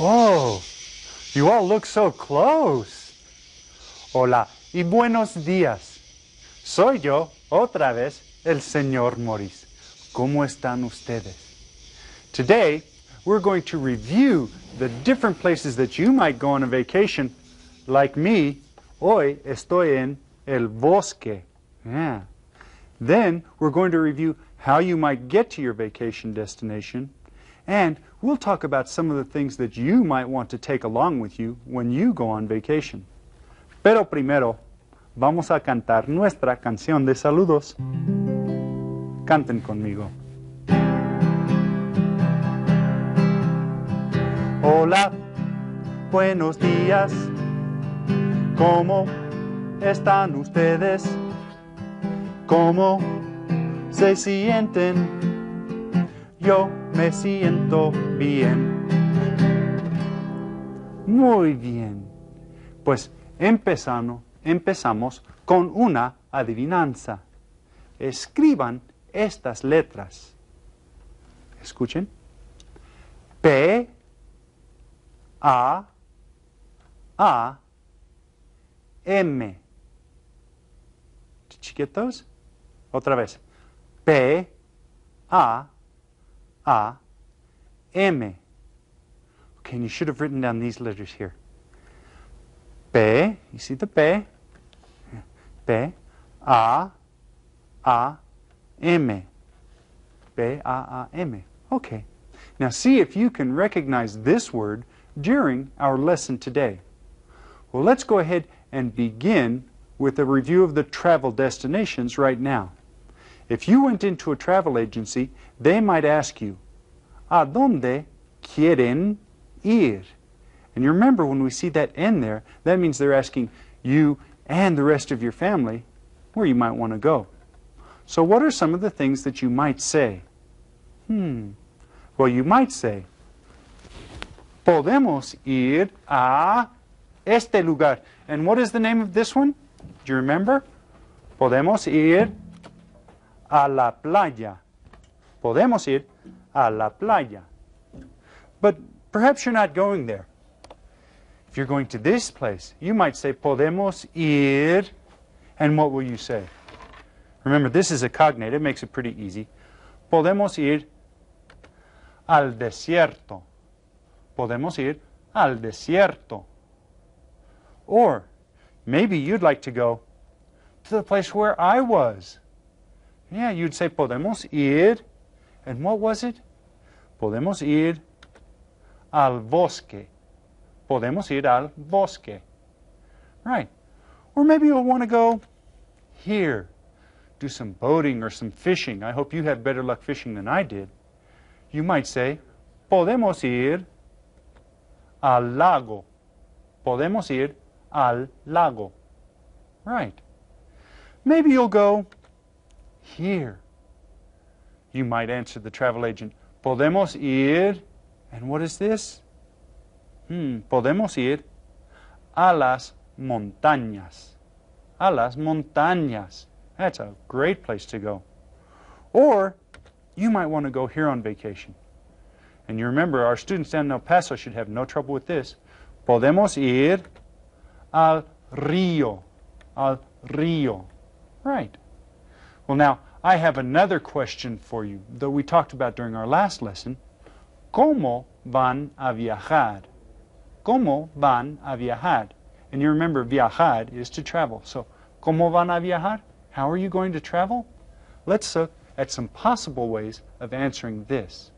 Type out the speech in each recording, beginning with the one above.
Oh, you all look so close. Hola y buenos días. Soy yo, otra vez, el señor Morris. ¿Cómo están ustedes? Today, we're going to review the different places that you might go on a vacation. Like me, hoy estoy en el bosque. Yeah. Then, we're going to review how you might get to your vacation destination. And we'll talk about some of the things that you might want to take along with you when you go on vacation. Pero primero, vamos a cantar nuestra canción de saludos. Canten conmigo. Hola, buenos días. ¿Cómo están ustedes? ¿Cómo se sienten? Yo me siento bien. Muy bien. Pues empezamos con una adivinanza. Escriban estas letras. Escuchen. P, A, M. Chiquitos. Otra vez. P, A, M. Okay, and you should have written down these letters here. P, you see the P? P, A, M. P, A, M. Okay. Now see if you can recognize this word during our lesson today. Well, let's go ahead and begin with a review of the travel destinations right now. If you went into a travel agency, they might ask you, ¿A dónde quieren ir? And you remember when we see that N there, that means they're asking you and the rest of your family where you might want to go. So what are some of the things that you might say? Well, you might say, podemos ir a este lugar. And what is the name of this one? Do you remember? Podemos ir a la playa. Podemos ir a la playa. But perhaps you're not going there. If you're going to this place, you might say, podemos ir, and what will you say? Remember, this is a cognate. It makes it pretty easy. Podemos ir al desierto. Podemos ir al desierto. Or maybe you'd like to go to the place where I was. Yeah, you'd say, podemos ir, and what was it? Podemos ir al bosque. Podemos ir al bosque. Right. Or maybe you'll want to go here, do some boating or some fishing. I hope you had better luck fishing than I did. You might say, podemos ir al lago. Podemos ir al lago. Right. Maybe you'll go here. You might answer the travel agent, podemos ir, and what is this? Podemos ir a las montañas. A las montañas. That's a great place to go. Or you might want to go here on vacation. And you remember, our students down in El Paso should have no trouble with this. Podemos ir al río. Al río. Right. Well, now, I have another question for you that we talked about during our last lesson. ¿Cómo van a viajar? ¿Cómo van a viajar? And you remember, viajar is to travel. So, ¿cómo van a viajar? How are you going to travel? Let's look at some possible ways of answering this.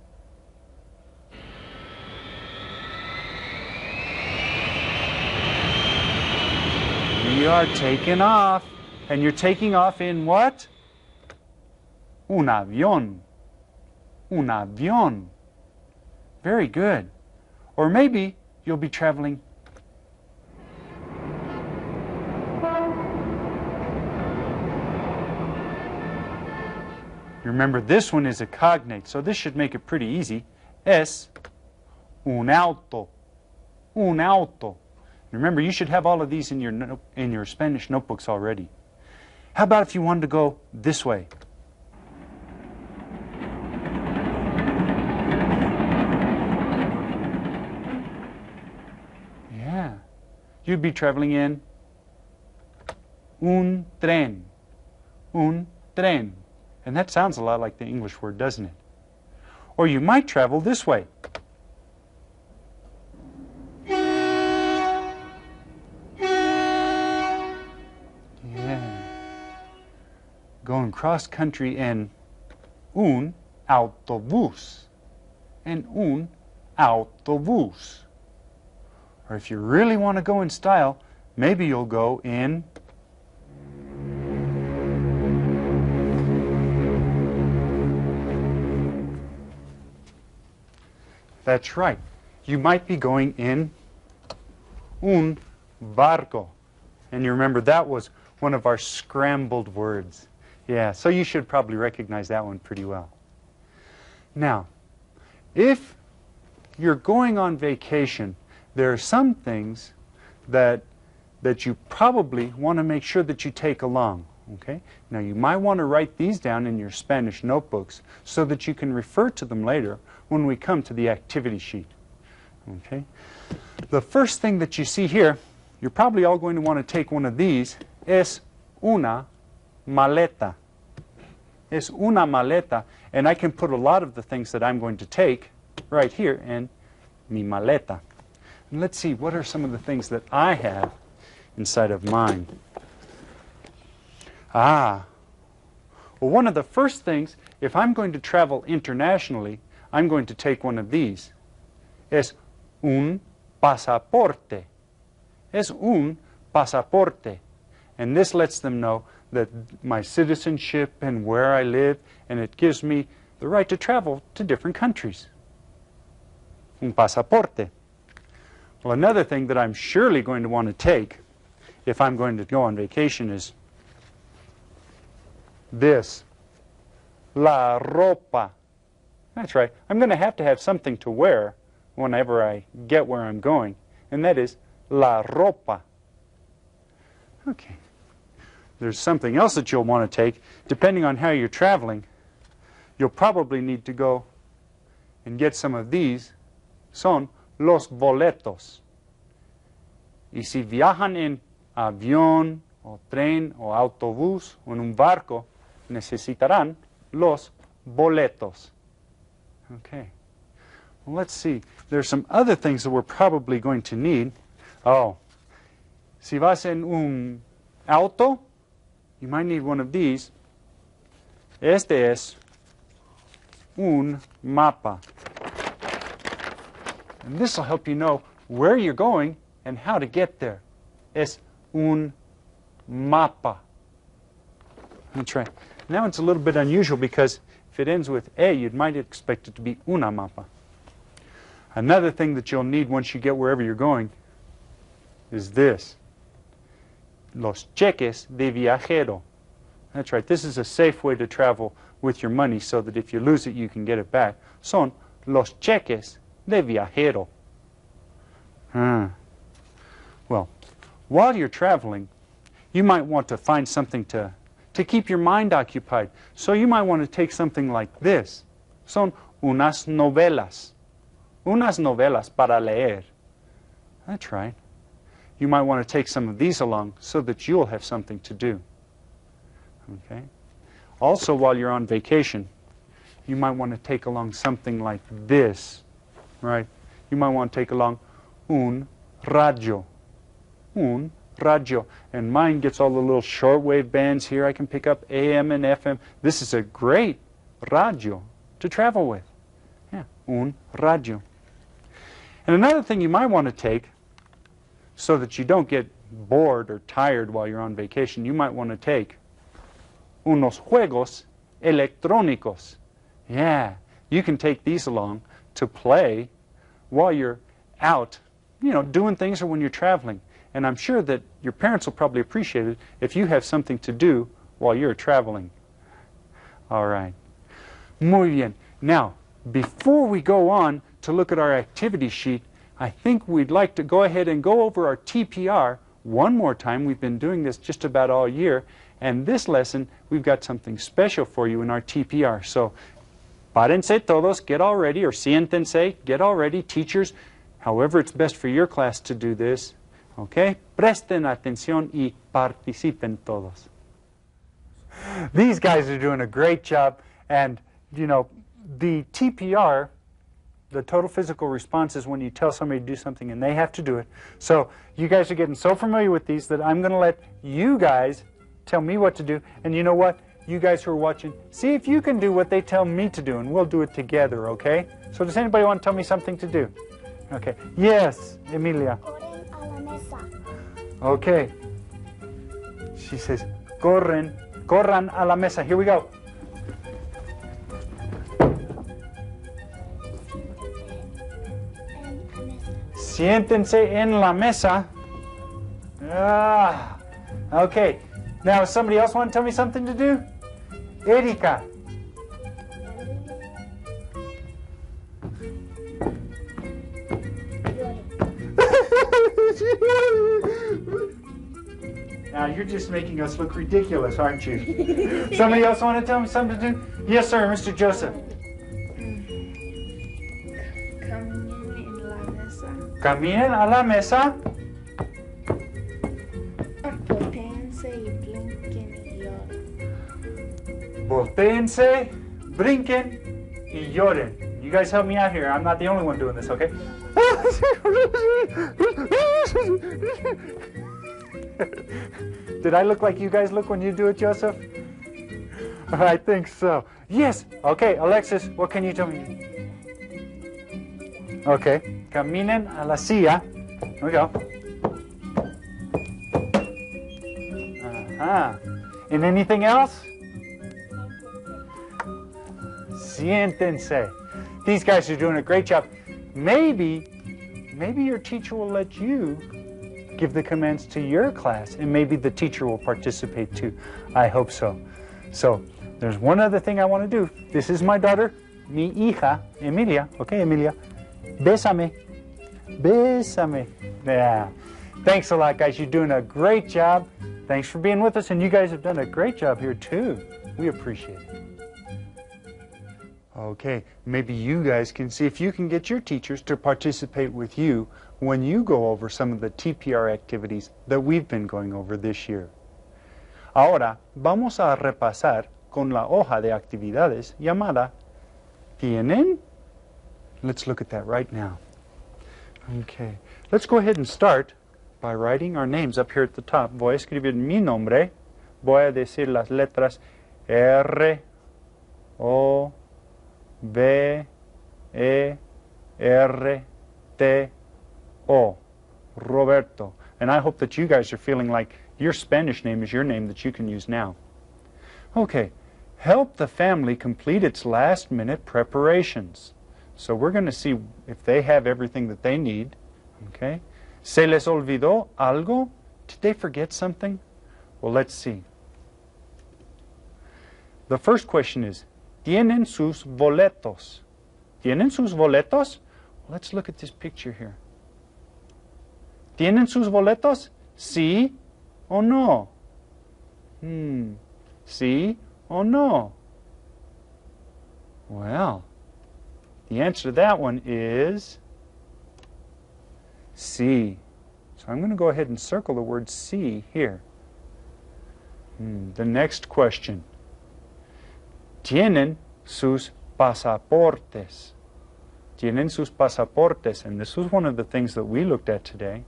We are taking off. And you're taking off in what? Un avión. Un avión. Very good. Or maybe you'll be traveling. You remember, this one is a cognate, so this should make it pretty easy. Es un auto. Un auto. Remember, you should have all of these in your Spanish notebooks already. How about if you wanted to go this way? You'd be traveling in un tren. Un tren. And that sounds a lot like the English word, doesn't it? Or you might travel this way. Going cross country en un autobús. En un autobús. Or if you really want to go in style, maybe you'll go in That's right. You might be going in un barco. And you remember that was one of our scrambled words. Yeah, so you should probably recognize that one pretty well. Now, if you're going on vacation, there are some things that you probably want to make sure that you take along. Okay? Now, you might want to write these down in your Spanish notebooks so that you can refer to them later when we come to the activity sheet. Okay? The first thing that you see here, you're probably all going to want to take one of these, es una maleta. Es una maleta, and I can put a lot of the things that I'm going to take right here in mi maleta. And let's see, what are some of the things that I have inside of mine? Well, one of the first things, if I'm going to travel internationally, I'm going to take one of these. Es un pasaporte. Es un pasaporte. And this lets them know that my citizenship and where I live, and it gives me the right to travel to different countries. Un pasaporte. Well, another thing that I'm surely going to want to take if I'm going to go on vacation is this. La ropa. That's right. I'm going to have something to wear whenever I get where I'm going, and that is la ropa. Okay. There's something else that you'll want to take. Depending on how you're traveling, you'll probably need to go and get some of these. Son los boletos. Y si viajan en avión, o tren, o autobús, o en un barco, necesitarán los boletos. Okay. Well, let's see. There's some other things that we're probably going to need. Oh. Si vas en un auto, you might need one of these. Este es un mapa. And this will help you know where you're going and how to get there. Es un mapa. That's right. Now it's a little bit unusual because if it ends with a, you might expect it to be una mapa. Another thing that you'll need once you get wherever you're going is this. Los cheques de viajero. That's right. This is a safe way to travel with your money so that if you lose it, you can get it back. Son los cheques de viajero. Well, while you're traveling, you might want to find something to keep your mind occupied. So you might want to take something like this. Son unas novelas. Unas novelas para leer. That's right. You might want to take some of these along so that you'll have something to do. Okay. Also, while you're on vacation, you might want to take along something like this. Right? You might want to take along un radio. Un radio. And mine gets all the little shortwave bands here. I can pick up AM and FM. This is a great radio to travel with. Yeah, un radio. And another thing you might want to take, so that you don't get bored or tired while you're on vacation, you might want to take unos juegos electrónicos. Yeah, you can take these along to play while you're out, you know, doing things or when you're traveling. And I'm sure that your parents will probably appreciate it if you have something to do while you're traveling. All right. Muy bien. Now, before we go on to look at our activity sheet, I think we'd like to go ahead and go over our TPR one more time. We've been doing this just about all year. And this lesson, we've got something special for you in our TPR. So, párense todos, get all ready, or siéntense, get all ready. Teachers, however it's best for your class to do this. Okay? Presten atención y participen todos. These guys are doing a great job, and, you know, the TPR, the total physical response, is when you tell somebody to do something and they have to do it. So you guys are getting so familiar with these that I'm going to let you guys tell me what to do, and you know what? You guys who are watching, see if you can do what they tell me to do, and we'll do it together, okay? So does anybody want to tell me something to do? Okay. Yes, Emilia. Corren a la mesa. Okay. She says, corran a la mesa. Here we go. Siéntense en la mesa. Ah, okay. Now, somebody else want to tell me something to do? Erika. Now, you're just making us look ridiculous, aren't you? Somebody else want to tell me something to do? Yes, sir, Mr. Joseph. Caminen a la mesa. Voltéense y brinquen y lloren. Voltéense, brinquen y lloren. You guys help me out here. I'm not the only one doing this, okay? Did I look like you guys look when you do it, Joseph? I think so. Yes. Okay, Alexis, what can you tell me? Okay. Caminen a la silla. Here we go. Uh-huh. And anything else? Siéntense. These guys are doing a great job. Maybe your teacher will let you give the commands to your class, and maybe the teacher will participate too. I hope so. So there's one other thing I want to do. This is my daughter, mi hija, Emilia. Okay, Emilia. Bésame. Bésame. Yeah. Thanks a lot, guys. You're doing a great job. Thanks for being with us, and you guys have done a great job here too. We appreciate it. Okay, maybe you guys can see if you can get your teachers to participate with you when you go over some of the TPR activities that we've been going over this year. Ahora vamos a repasar con la hoja de actividades llamada ¿Tienen? Let's look at that right now. Okay, let's go ahead and start by writing our names up here at the top. Voy a escribir mi nombre. Voy a decir las letras R, O, B, E, R, T, O. Roberto. And I hope that you guys are feeling like your Spanish name is your name that you can use now. Okay. Help the family complete its last-minute preparations. So we're going to see if they have everything that they need. Okay. ¿Se les olvidó algo? Did they forget something? Well, let's see. The first question is, ¿Tienen sus boletos? ¿Tienen sus boletos? Well, let's look at this picture here. ¿Tienen sus boletos? ¿Sí o no? ¿Sí o no? Well, the answer to that one is sí. So I'm going to go ahead and circle the word sí here. The next question. ¿Tienen sus pasaportes? ¿Tienen sus pasaportes? And this was one of the things that we looked at today.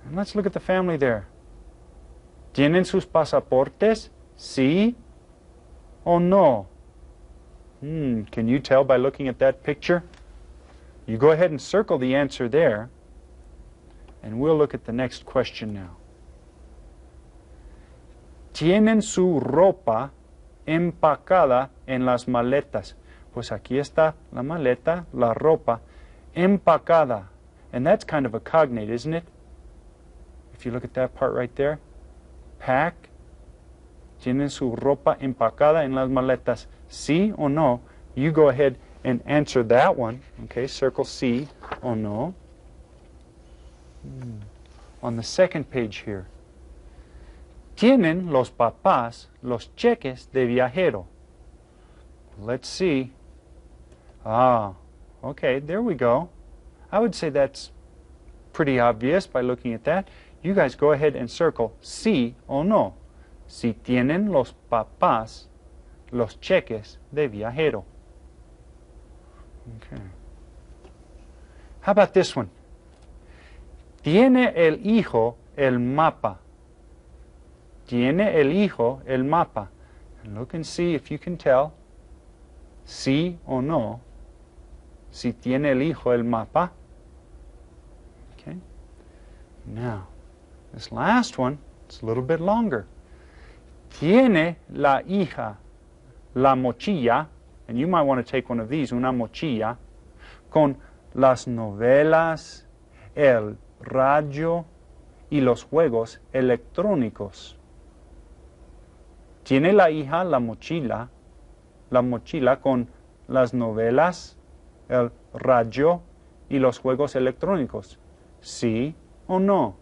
And let's look at the family there. ¿Tienen sus pasaportes? ¿Sí o no? Can you tell by looking at that picture? You go ahead and circle the answer there, and we'll look at the next question now. ¿Tienen su ropa empacada en las maletas? Pues aquí está la maleta, la ropa, empacada. And that's kind of a cognate, isn't it? If you look at that part right there. Pack. ¿Tienen su ropa empacada en las maletas? ¿Sí o no? You go ahead and answer that one. Okay, circle sí o no. On the second page here. ¿Tienen los papás los cheques de viajero? Let's see. Okay, there we go. I would say that's pretty obvious by looking at that. You guys go ahead and circle sí o no. Si tienen los papás los cheques de viajero. Okay. How about this one? Tiene el hijo el mapa. Tiene el hijo el mapa. And look and see if you can tell. Sí o no. Si tiene el hijo el mapa. Okay. Now, this last one, it's a little bit longer. Tiene la hija la mochila, and you might want to take one of these, una mochila, con las novelas, el radio y los juegos electrónicos. Tiene la hija la mochila con las novelas, el radio y los juegos electrónicos. ¿Sí o no?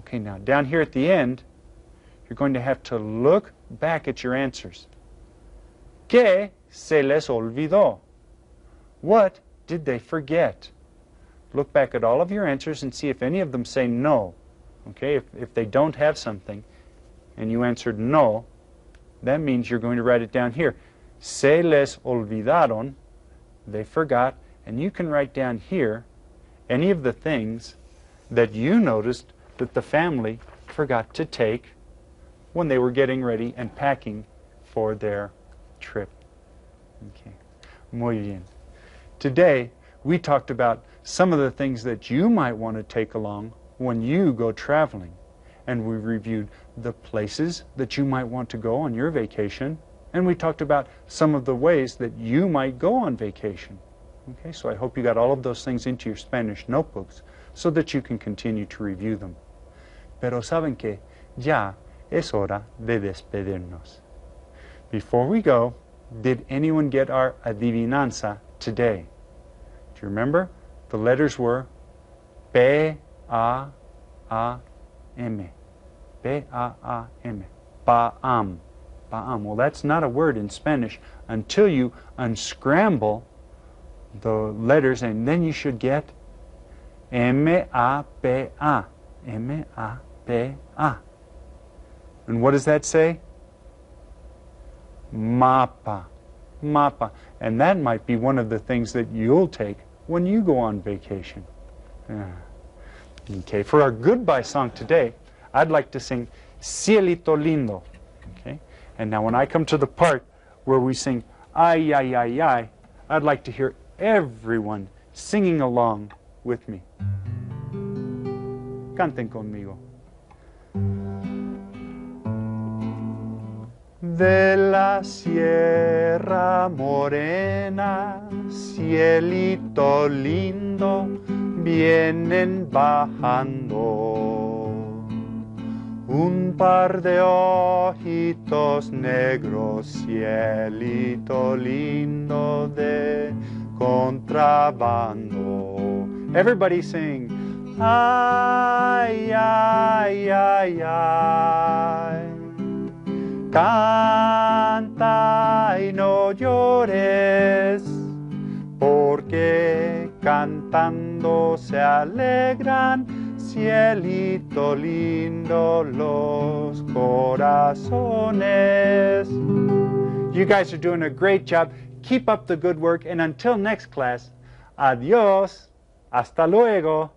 Okay, now down here at the end, you're going to have to look back at your answers. ¿Qué se les olvidó? What did they forget? Look back at all of your answers and see if any of them say no. Okay, if they don't have something and you answered no, that means you're going to write it down here. Se les olvidaron, they forgot, and you can write down here any of the things that you noticed that the family forgot to take when they were getting ready and packing for their trip. Okay, muy bien. Today, we talked about some of the things that you might want to take along when you go traveling. And we reviewed the places that you might want to go on your vacation. And we talked about some of the ways that you might go on vacation. Okay, so I hope you got all of those things into your Spanish notebooks so that you can continue to review them. Pero saben que ya es hora de despedirnos. Before we go, did anyone get our adivinanza today? Do you remember? The letters were P-A-A-M. P-A-A-M. Paam. Paam. Well, that's not a word in Spanish until you unscramble the letters, and then you should get M-A-P-A. M-A-P-A. And what does that say? Mapa. Mapa. And that might be one of the things that you'll take when you go on vacation. Okay, for our goodbye song today, I'd like to sing Cielito Lindo. Okay? And now when I come to the part where we sing Ay, ay, ay, ay, I'd like to hear everyone singing along with me. Canten conmigo. De la Sierra Morena, cielito lindo, vienen bajando un par de ojitos negros, cielito lindo de contrabando. Everybody sing. Ay, ay, ay, ay. Canta y no llores, porque cantando se alegran, cielito lindo, los corazones. You guys are doing a great job. Keep up the good work, and until next class, adiós, hasta luego.